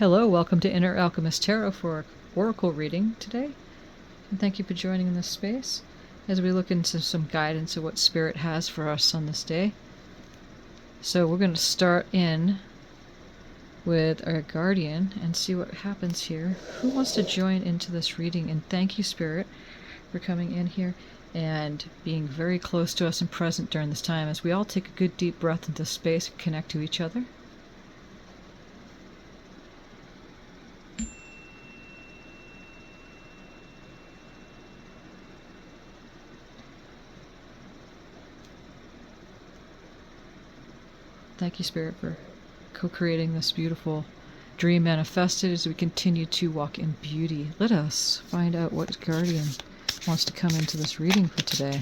Hello, welcome to Inner Alchemist Tarot for Oracle reading today. And thank you for joining in this space as we look into some guidance of what Spirit has for us on this day. So we're going to start in with our guardian and see what happens here. Who wants to join into this reading? And thank you, Spirit, for coming in here and being very close to us and present during this time as we all take a good deep breath into space and connect to each other. Thank you, Spirit, for co-creating this beautiful dream manifested as we continue to walk in beauty. Let us find out what guardian wants to come into this reading for today.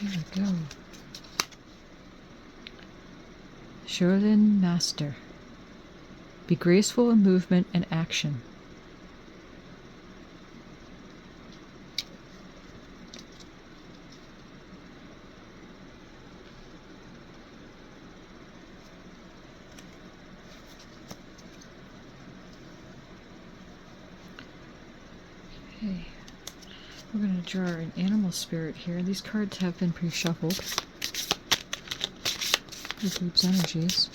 Here we go. Sherlin Master. Be graceful in movement and action. Okay. We're going to draw an animal spirit here. These cards have been pre-shuffled. The group's energies.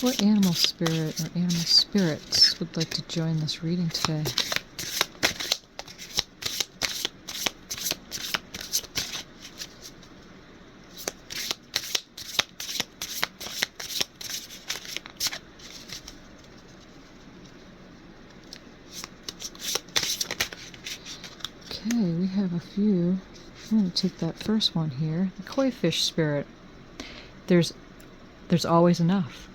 What animal spirit or animal spirits would like to join this reading today? Okay, we have a few. I'm going to take that first one here. The koi fish spirit. There's always enough.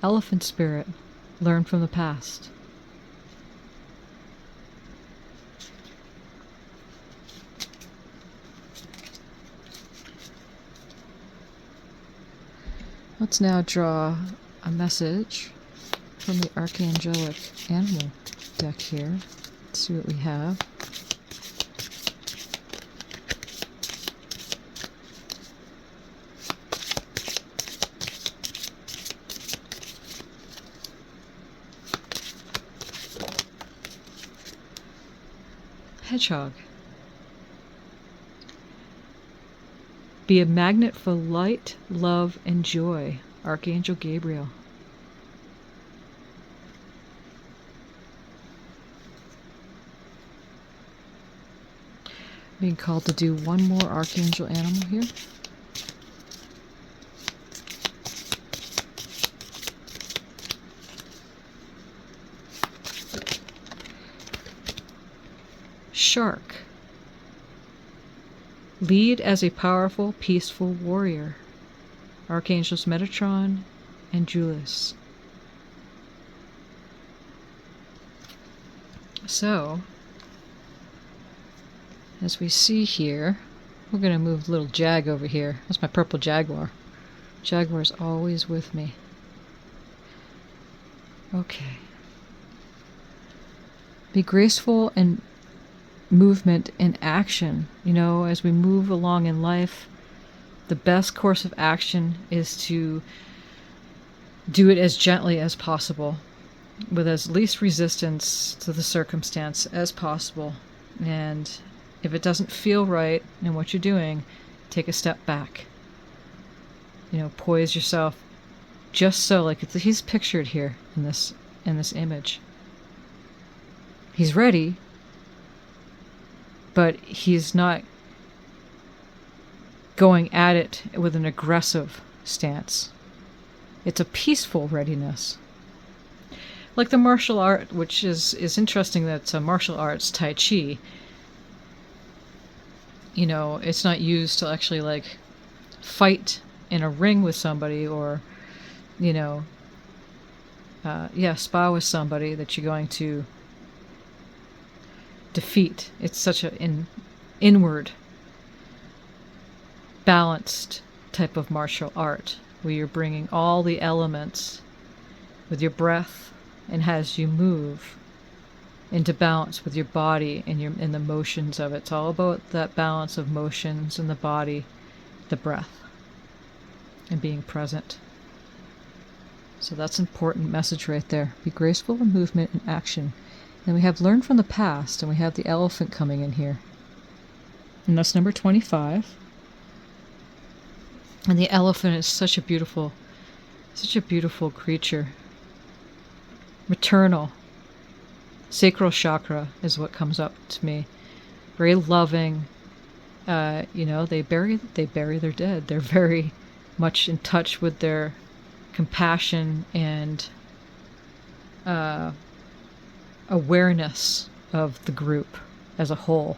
Elephant spirit. Learn from the past. Let's now draw a message from the Archangelic Animal deck here. Let's see what we have. Hedgehog. Be a magnet for light, love, and joy. Archangel Gabriel. Being called to do one more Archangel animal here. Shark. Lead as a powerful, peaceful warrior. Archangels Metatron and Julius. So, as we see here, we're going to move little Jag over here. That's my purple jaguar. Jaguar's always with me. Okay. Be graceful and movement and action. You know, as we move along in life, the best course of action is to do it as gently as possible, with as least resistance to the circumstance as possible. And if it doesn't feel right in what you're doing, take a step back. You know, poise yourself just so, like he's pictured here in this image. He's ready, but he's not going at it with an aggressive stance. It's a peaceful readiness. Like the martial art, which is interesting that it's a martial arts, Tai Chi. You know, it's not used to actually like fight in a ring with somebody or, you know, spar with somebody that you're going to defeat. It's such an inward, balanced type of martial art where you're bringing all the elements with your breath and as you move into balance with your body and the motions of it. It's all about that balance of motions in the body, the breath, and being present. So that's an important message right there. Be graceful in movement and action. And we have learned from the past, and we have the elephant coming in here. And that's number 25. And the elephant is such a beautiful creature. Maternal. Sacral chakra is what comes up to me. Very loving. They bury their dead. They're very much in touch with their compassion and awareness of the group as a whole.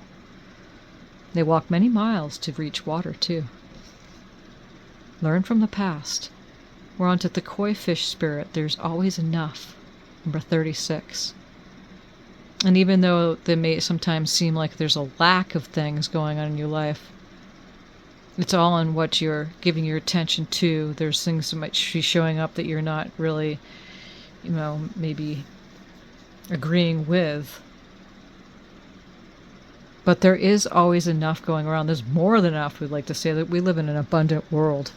They walk many miles to reach water too. Learn from the past. We're on to the koi fish spirit. There's always enough. Number 36. And even though they may sometimes seem like there's a lack of things going on in your life, it's all on what you're giving your attention to. There's things that might be showing up that you're not really, maybe agreeing with. But there is always enough going around. There's more than enough. We'd like to say that we live in an abundant world.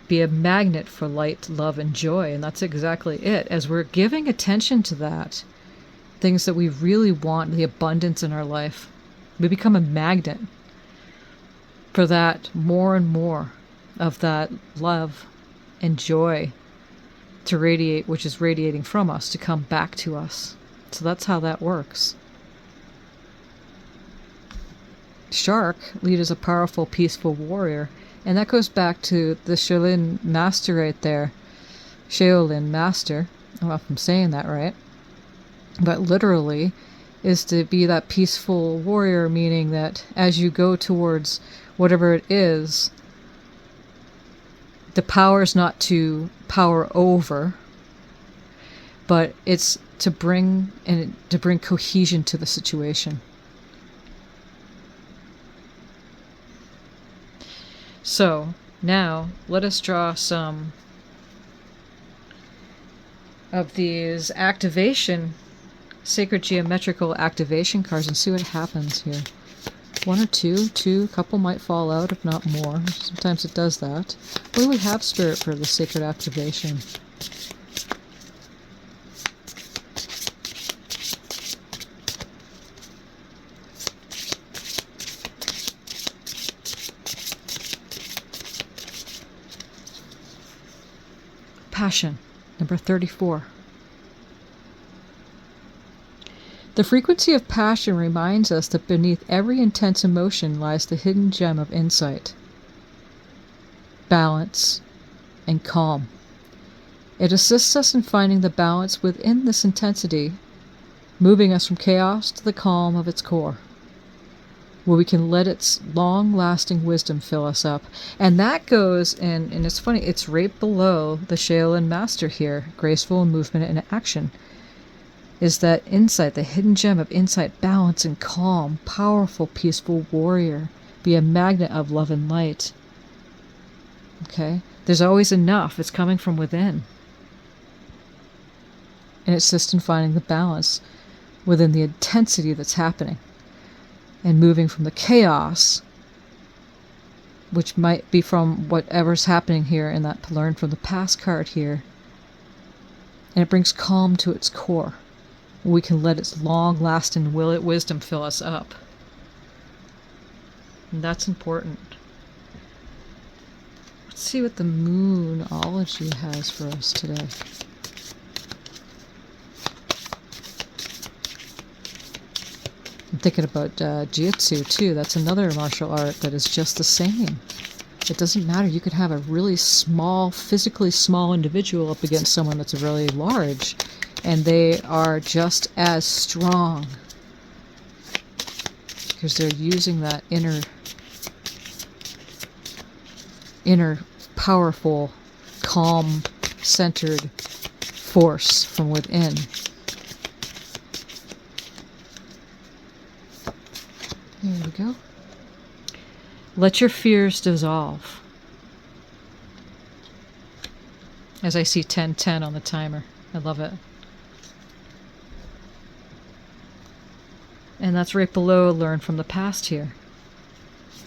Be a magnet for light, love, and joy. And that's exactly it. As we're giving attention to that, things that we really want, the abundance in our life, we become a magnet for that more and more of that love and joy to radiate, which is radiating from us, to come back to us. So that's how that works. Shark lead as a powerful, peaceful warrior. And that goes back to the Shaolin master right there. Shaolin master. I don't know if I'm saying that right. But literally is to be that peaceful warrior, meaning that as you go towards whatever it is, the power is not to power over, but it's to bring cohesion to the situation. So now let us draw some of these sacred geometrical activation cards and see what happens here. One or two, a couple might fall out, if not more. Sometimes it does that. What do we have, Spirit, for the sacred activation? Passion, number 34. The frequency of passion reminds us that beneath every intense emotion lies the hidden gem of insight, balance, and calm. It assists us in finding the balance within this intensity, moving us from chaos to the calm of its core, where we can let its long-lasting wisdom fill us up. And that goes, and it's funny, it's right below the Shaolin Master here, graceful in movement and action, is that insight, the hidden gem of insight, balance, and calm, powerful, peaceful warrior. Be a magnet of love and light. Okay? There's always enough. It's coming from within. And it's just in finding the balance within the intensity that's happening. And moving from the chaos, which might be from whatever's happening here in that learn from the past card here. And it brings calm to its core. We can let its long-lasting wisdom fill us up. And that's important. Let's see what the Moonology has for us today. I'm thinking about Jiu-Jitsu too. That's another martial art that is just the same. It doesn't matter. You could have a really small, physically small individual up against someone that's really large, and they are just as strong because they're using that inner powerful, calm, centered force from within. There we go. Let your fears dissolve. As I see 10:10 on the timer. I love it. And that's right below learn from the past here.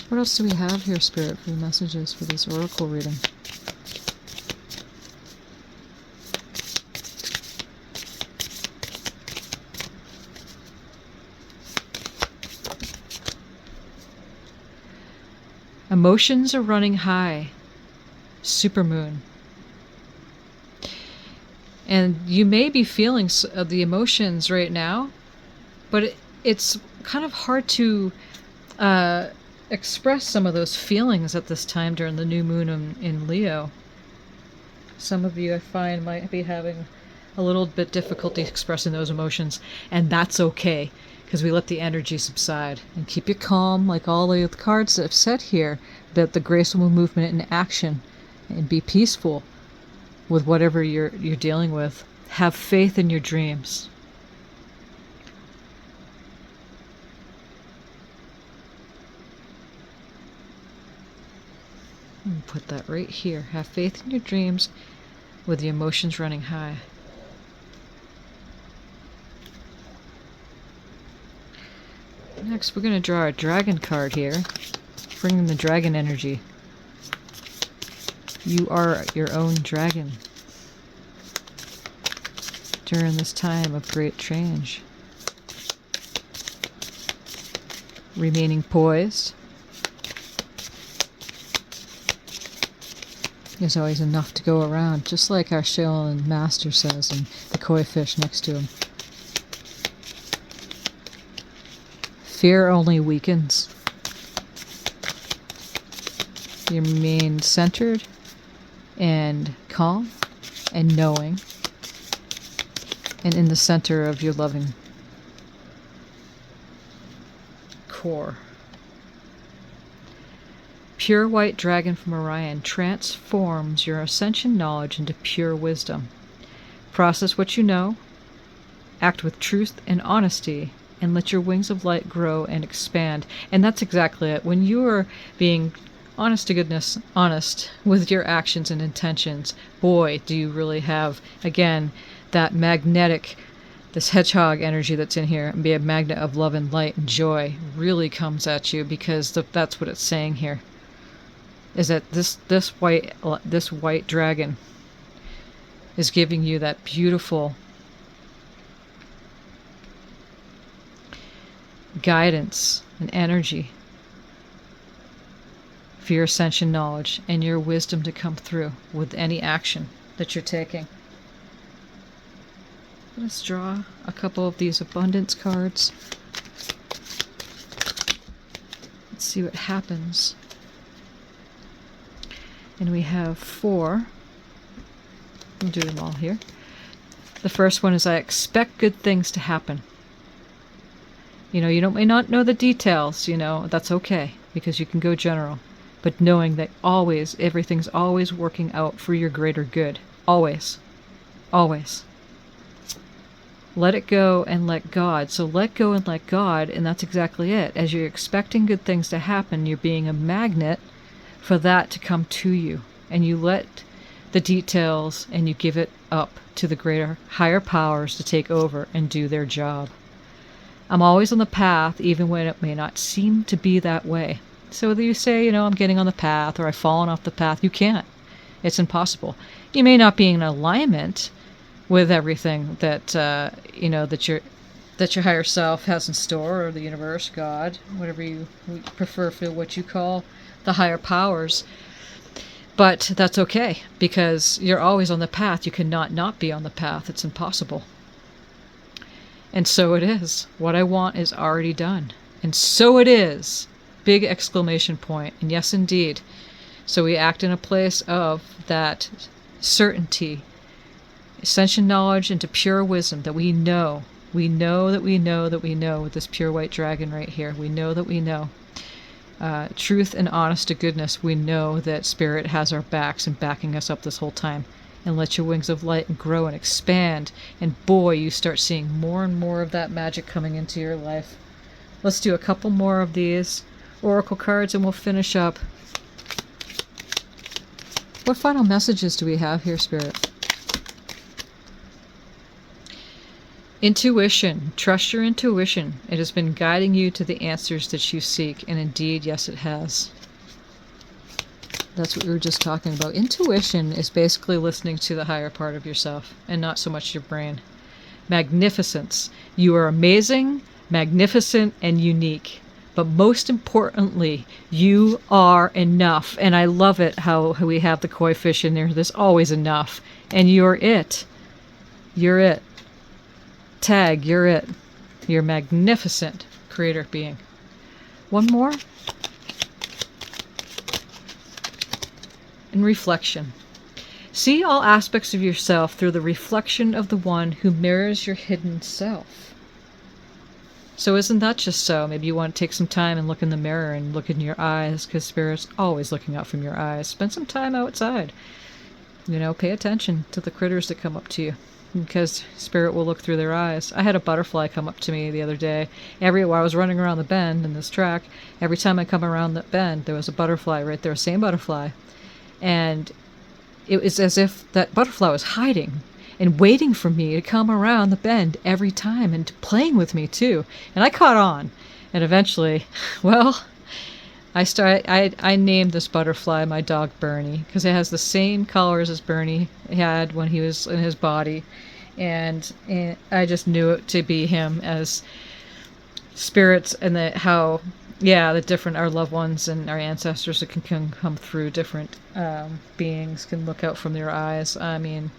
What else do we have here, Spirit, for the messages for this oracle reading? Emotions are running high. Supermoon. And you may be feeling the emotions right now, but it's kind of hard to express some of those feelings at this time during the new moon in Leo. Some of you, I find, might be having a little bit difficulty expressing those emotions, and that's okay, because we let the energy subside. And keep it calm, like all the cards that I've said here, about the graceful movement and action, and be peaceful with whatever you're dealing with. Have faith in your dreams. Put that right here. Have faith in your dreams with the emotions running high. Next, we're going to draw a dragon card here, bringing the dragon energy. You are your own dragon during this time of great change. Remaining poised. There's always enough to go around, just like our Shaolin master says, and the koi fish next to him. Fear only weakens. You remain centered and calm and knowing, and in the center of your loving core. Pure white dragon from Orion transforms your ascension knowledge into pure wisdom. Process what you know, act with truth and honesty, and let your wings of light grow and expand. And that's exactly it. When you are being honest to goodness, honest with your actions and intentions, boy, do you really have, again, that magnetic, this hedgehog energy that's in here, and be a magnet of love and light and joy really comes at you, because that's what it's saying here. Is that this white dragon is giving you that beautiful guidance and energy for your ascension knowledge and your wisdom to come through with any action that you're taking. Let's draw a couple of these abundance cards. Let's see what happens. And we have 4. We'll do them all here. The first one is, I expect good things to happen. You know, you may not know the details, that's okay, because you can go general. But knowing that always, everything's always working out for your greater good. Always. Always. Let it go and let God. So let go and let God, and that's exactly it. As you're expecting good things to happen, you're being a magnet for that to come to you, and you let the details and you give it up to the greater, higher powers to take over and do their job. I'm always on the path, even when it may not seem to be that way. So whether you say, I'm getting on the path, or I've fallen off the path, you can't. It's impossible. You may not be in alignment with everything that that your higher self has in store, or the universe, God, whatever you prefer for what you call the higher powers. But that's okay, because you're always on the path. You cannot not be on the path. It's impossible. And so it is. What I want is already done. And so it is. Big exclamation point. And yes, indeed. So we act in a place of that certainty, ascension knowledge into pure wisdom, that we know. We know that we know that we know, with this pure white dragon right here. We know that we know. Truth and honest to goodness, we know that Spirit has our backs and backing us up this whole time. and let your wings of light grow and expand. And boy, you start seeing more and more of that magic coming into your life. Let's do a couple more of these oracle cards and we'll finish up. What final messages do we have here, Spirit? Intuition. Trust your intuition. It has been guiding you to the answers that you seek. And indeed, yes, it has. That's what we were just talking about. Intuition is basically listening to the higher part of yourself and not so much your brain. Magnificence. You are amazing, magnificent, and unique. But most importantly, you are enough. And I love it how we have the koi fish in there. There's always enough. And you're it. You're it. Tag, you're it. You're magnificent creator being. One more. In reflection. See all aspects of yourself through the reflection of the one who mirrors your hidden self. So isn't that just so? Maybe you want to take some time and look in the mirror and look in your eyes, because Spirit's always looking out from your eyes. Spend some time outside. Pay attention to the critters that come up to you, because Spirit will look through their eyes. I had a butterfly come up to me the other day. While I was running around the bend in this track, every time I come around that bend, there was a butterfly right there, same butterfly. And it was as if that butterfly was hiding and waiting for me to come around the bend every time and playing with me too. And I caught on. And eventually, I named this butterfly my dog Bernie, because it has the same colors as Bernie had when he was in his body. And I just knew it to be him, as spirits, and the different, our loved ones and our ancestors that can come through, different beings can look out from their eyes. I mean,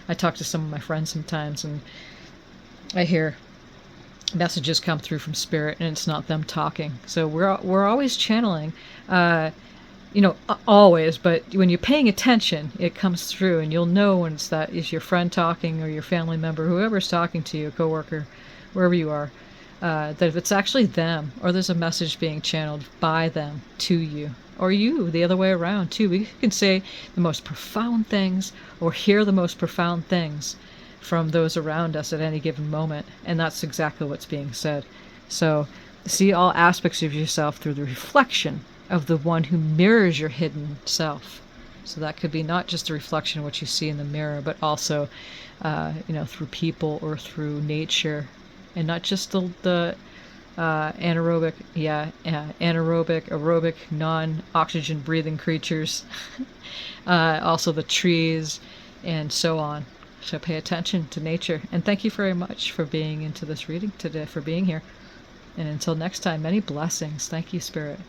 I talk to some of my friends sometimes and I hear messages come through from Spirit and it's not them talking. So we're always channeling, always, but when you're paying attention, it comes through and you'll know when it's your friend talking or your family member, whoever's talking to you, a coworker, wherever you are. That if it's actually them, or there's a message being channeled by them to you, or you, the other way around too. We can say the most profound things or hear the most profound things from those around us at any given moment, and that's exactly what's being said. So see all aspects of yourself through the reflection of the one who mirrors your hidden self. So that could be not just a reflection of what you see in the mirror, but also through people or through nature. And not just the anaerobic, aerobic, non-oxygen breathing creatures, also the trees, and so on. So pay attention to nature. And thank you very much for being into this reading today, for being here. And until next time, many blessings. Thank you, Spirit.